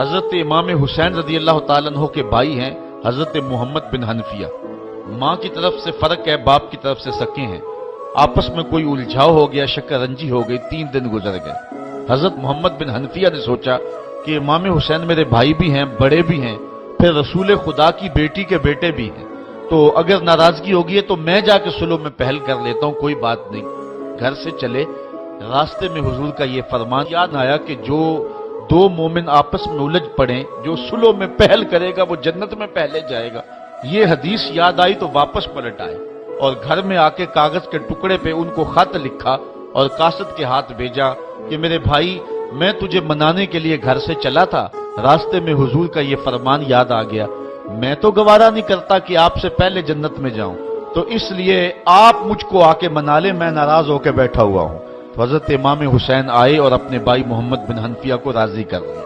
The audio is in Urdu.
حضرت امام حسین رضی اللہ تعالیٰ عنہ کے بھائی ہیں حضرت محمد بن حنفیہ، ماں کی طرف سے فرق ہے، باپ کی طرف سے سکے ہیں، آپس میں کوئی الجھاؤ ہو گیا، شکر رنجی ہو گئی، 3 دن گزر گئے۔ حضرت محمد بن حنفیہ نے سوچا کہ امام حسین میرے بھائی بھی ہیں، بڑے بھی ہیں، پھر رسول خدا کی بیٹی کے بیٹے بھی ہیں، تو اگر ناراضگی ہوگی ہے تو میں جا کے صلح میں پہل کر لیتا ہوں، کوئی بات نہیں۔ گھر سے چلے، راستے میں حضور کا یہ فرمان یاد آیا کہ جو 2 مومن آپس میں الجھ پڑیں، جو صلح میں پہل کرے گا وہ جنت میں پہلے جائے گا۔ یہ حدیث یاد آئی تو واپس پلٹ آئے اور گھر میں آ کے کاغذ کے ٹکڑے پہ ان کو خط لکھا اور قاصد کے ہاتھ بھیجا کہ میرے بھائی، میں تجھے منانے کے لیے گھر سے چلا تھا، راستے میں حضور کا یہ فرمان یاد آ گیا، میں تو گوارا نہیں کرتا کہ آپ سے پہلے جنت میں جاؤں، تو اس لیے آپ مجھ کو آ کے منا لیں، میں ناراض ہو کے بیٹھا ہوا ہوں۔ تو حضرت امام حسین آئے اور اپنے بھائی محمد بن حنفیہ کو راضی کر لیا۔